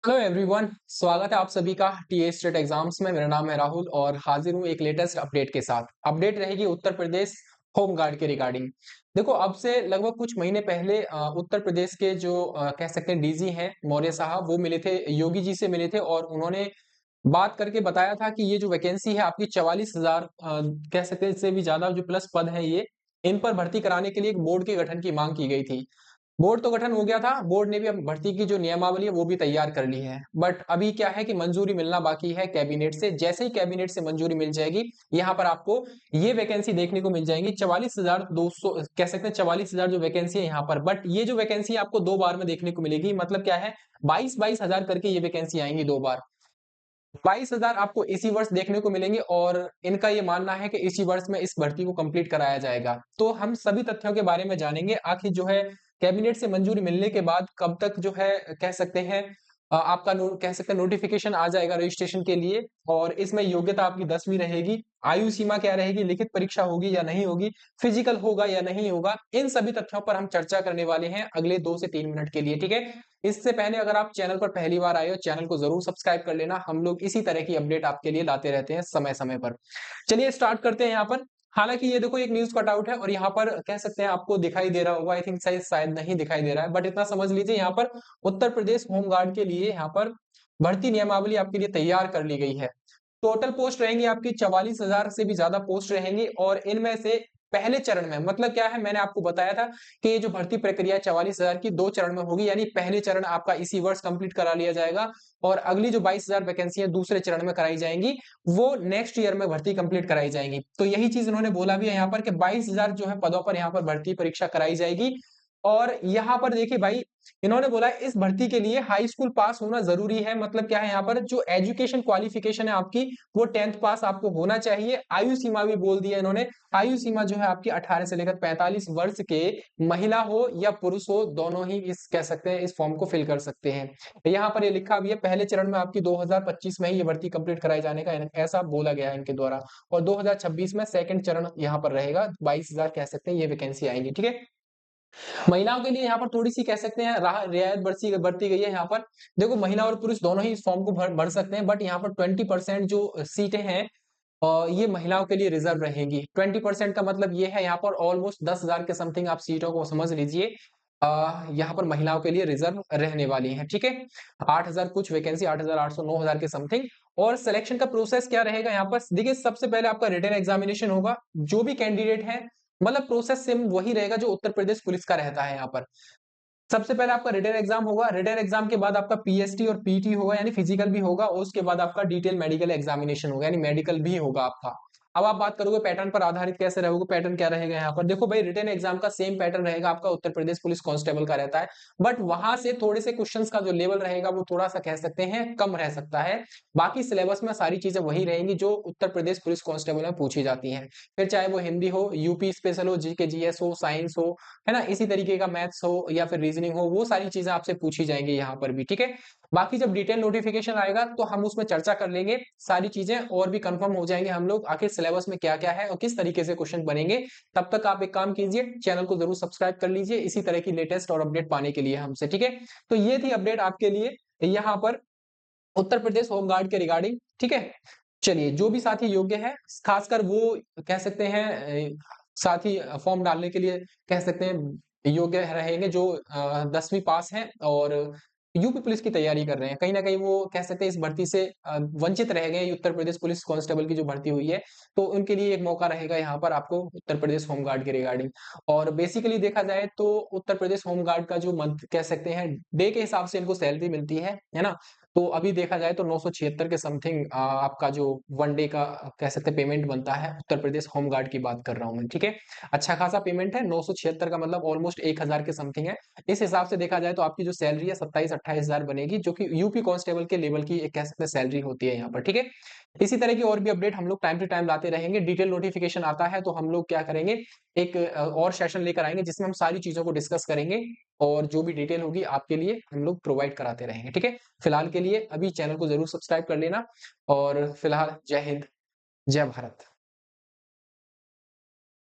Hello everyone, स्वागत है आप सभी का टीए स्टेट एग्जाम्स में। मेरा नाम है राहुल और हाजिर हूँ एक लेटेस्ट अपडेट के साथ। अपडेट रहेगी उत्तर प्रदेश होम गार्ड के रिगार्डिंग। देखो, अब से लगभग कुछ महीने पहले उत्तर प्रदेश के जो कह सकते हैं डीजी हैं मौर्य साहब, वो मिले थे, योगी जी से मिले थे और उन्होंने बात करके बताया था कि ये जो वैकेंसी है आपकी 44,000 कह सकते हैं इससे भी ज्यादा जो प्लस पद है, ये इन पर भर्ती कराने के लिए एक बोर्ड के गठन की मांग की गई थी। बोर्ड तो गठन हो गया था, बोर्ड ने भी अब भर्ती की जो नियमावली है वो भी तैयार कर ली है। बट अभी क्या है कि मंजूरी मिलना बाकी है कैबिनेट से। जैसे ही कैबिनेट से मंजूरी मिल जाएगी, यहाँ पर आपको ये वैकेंसी देखने को मिल जाएंगी 44,200, कह सकते हैं 44,000 जो वैकेंसी है यहाँ पर। बट ये जो वैकेंसी आपको दो बार में देखने को मिलेगी, मतलब क्या है, 22,000 करके ये वैकेंसी आएंगी दो बार। 22,000 आपको इसी वर्ष देखने को मिलेंगे और इनका ये मानना है कि इसी वर्ष में इस भर्ती को कंप्लीट कराया जाएगा। तो हम सभी तथ्यों के बारे में जानेंगे, आखिर जो है कैबिनेट से मंजूरी मिलने के बाद कब तक जो है कह सकते हैं आपका कह सकते हैं नोटिफिकेशन आ जाएगा रजिस्ट्रेशन के लिए। और इसमें योग्यता आपकी 10वीं रहेगी, आयु सीमा क्या रहेगी, लिखित परीक्षा होगी या नहीं होगी, फिजिकल होगा या नहीं होगा, इन सभी तथ्यों पर हम चर्चा करने वाले हैं अगले 2 से 3 मिनट के लिए। ठीक है, इससे पहले अगर आप चैनल पर पहली बार आए हो, चैनल को जरूर सब्सक्राइब कर लेना। हम लोग इसी तरह की अपडेट आपके लिए लाते रहते हैं समय समय पर। चलिए स्टार्ट करते हैं यहाँ पर। हालांकि ये देखो एक न्यूज कटआउट है और यहाँ पर कह सकते हैं आपको दिखाई दे रहा होगा, आई थिंक शायद नहीं दिखाई दे रहा है, बट इतना समझ लीजिए यहाँ पर उत्तर प्रदेश होमगार्ड के लिए यहाँ पर भर्ती नियमावली आपके लिए तैयार कर ली गई है। टोटल पोस्ट रहेंगी आपकी 44,000 से भी ज्यादा पोस्ट रहेंगी और इनमें से पहले चरण में, मतलब क्या है, मैंने आपको बताया था कि ये जो भर्ती प्रक्रिया 44,000 की 2 चरण में होगी, यानी पहले चरण आपका इसी वर्ष कंप्लीट करा लिया जाएगा और अगली जो 22,000 वैकेंसी है दूसरे चरण में कराई जाएंगी, वो नेक्स्ट ईयर में भर्ती कंप्लीट कराई जाएंगी। तो यही चीज इन्होंने बोला भी है यहाँ पर कि 22,000 जो है पदों पर यहाँ पर भर्ती परीक्षा कराई जाएगी। और यहाँ पर देखिए भाई, इन्होंने बोला है इस भर्ती के लिए हाई स्कूल पास होना जरूरी है। मतलब क्या है, यहाँ पर जो एजुकेशन क्वालिफिकेशन है आपकी, वो 10th पास आपको होना चाहिए। आयु सीमा भी बोल दिया इन्होंने, आयु सीमा जो है आपकी 18 से लेकर 45 वर्ष के महिला हो या पुरुष हो, दोनों ही इस कह सकते हैं इस फॉर्म को फिल कर सकते हैं। यहाँ पर ये लिखा भी है पहले चरण में आपकी 2025 में ही ये भर्ती कंप्लीट कराए जाने का ऐसा बोला गया है इनके द्वारा। और 2026 में सेकंड चरण यहाँ पर रहेगा, 22,000 कह सकते हैं ये वैकेंसी आएंगी। ठीक है, महिलाओं के लिए यहाँ पर थोड़ी सी कह सकते हैं रियायत बरती गई है यहाँ पर। देखो, महिला और पुरुष दोनों ही इस फॉर्म को भर सकते हैं, बट यहाँ पर 20% जो सीटें हैं ये महिलाओं के लिए रिजर्व रहेंगी। 20% का मतलब ये है यहाँ पर ऑलमोस्ट 10,000 के समथिंग आप सीटों को समझ लीजिए, यहाँ पर महिलाओं के लिए रिजर्व रहने वाली है। ठीक है, 8,000 कुछ वैकेंसी, 8,800 9,000 के समथिंग। और सिलेक्शन का प्रोसेस क्या रहेगा यहाँ पर, देखिए सबसे पहले आपका रिटन एग्जामिनेशन होगा। जो भी कैंडिडेट है, मतलब प्रोसेस सेम वही रहेगा जो उत्तर प्रदेश पुलिस का रहता है यहाँ पर। सबसे पहले आपका रिटन एग्जाम होगा, रिटन एग्जाम के बाद आपका पीएसटी और पीटी होगा, यानी फिजिकल भी होगा, और उसके बाद आपका डिटेल मेडिकल एग्जामिनेशन होगा, यानी मेडिकल भी होगा आपका। अब आप बात करोगे पैटर्न पर आधारित कैसे रहोगे, पैटर्न क्या रहेगा यहाँ पर, देखो भाई रिटन एग्जाम का सेम पैटर्न रहेगा आपका, उत्तर प्रदेश पुलिस कांस्टेबल का रहता है। बट वहां से थोड़े से क्वेश्चंस का जो लेवल रहेगा वो थोड़ा सा कह सकते हैं कम रह सकता है। बाकी सिलेबस में सारी चीजें वही रहेंगी जो उत्तर प्रदेश पुलिस कांस्टेबल में पूछी जाती हैं। फिर चाहे वो हिंदी हो, यूपी स्पेशल हो, जीके जीएस हो, साइंस हो, है ना, इसी तरीके का मैथ्स हो या फिर रीजनिंग हो, वो सारी चीजें आपसे पूछी जाएंगी यहाँ पर भी। ठीक है, बाकी जब डिटेल नोटिफिकेशन आएगा तो हम उसमें चर्चा कर लेंगे, सारी चीजें और भी कंफर्म हो जाएंगे हम लोग, आखिर सिलेबस में क्या क्या है और किस तरीके से क्वेश्चन बनेंगे। तब तक आप एक काम कीजिए, चैनल को जरूर सब्सक्राइब कर लीजिए इसी तरह की लेटेस्ट और अपडेट पाने के लिए हमसे। ठीक है, तो ये थी अपडेट आपके लिए यहाँ पर उत्तर प्रदेश होमगार्ड के रिगार्डिंग। ठीक है, चलिए जो भी साथी योग्य है, खासकर वो कह सकते हैं साथी फॉर्म डालने के लिए कह सकते हैं योग्य रहेंगे जो 10वीं पास हैं और यूपी पुलिस की तैयारी कर रहे हैं। कहीं ना कहीं वो कह सकते हैं इस भर्ती से वंचित रह गए, उत्तर प्रदेश पुलिस कांस्टेबल की जो भर्ती हुई है, तो उनके लिए एक मौका रहेगा यहाँ पर आपको उत्तर प्रदेश होमगार्ड के रिगार्डिंग। और बेसिकली देखा जाए तो उत्तर प्रदेश होमगार्ड का जो मंथ कह सकते हैं डे के हिसाब से इनको सैलरी मिलती है ना। तो अभी देखा जाए तो 976 के समथिंग आपका जो वन डे का कह सकते हैं पेमेंट बनता है, उत्तर प्रदेश होमगार्ड की बात कर रहा हूं मैं। ठीक है, अच्छा खासा पेमेंट है, 976 का मतलब ऑलमोस्ट 1,000 के समथिंग है। इस हिसाब से देखा जाए तो आपकी जो सैलरी है 27-28,000 बनेगी, जो कि यूपी कांस्टेबल के लेवल की एक कह सकते हैं सैलरी होती है यहाँ पर। ठीक है, इसी तरह की और भी अपडेट हम लोग टाइम टू टाइम लाते रहेंगे। डिटेल नोटिफिकेशन आता है तो हम लोग क्या करेंगे, एक और सेशन लेकर आएंगे जिसमें हम सारी चीजों को डिस्कस करेंगे और जो भी डिटेल होगी आपके लिए हम लोग प्रोवाइड कराते रहेंगे। ठीक है, फिलहाल के लिए अभी चैनल को जरूर सब्सक्राइब कर लेना और फिलहाल जय हिंद, जय भारत।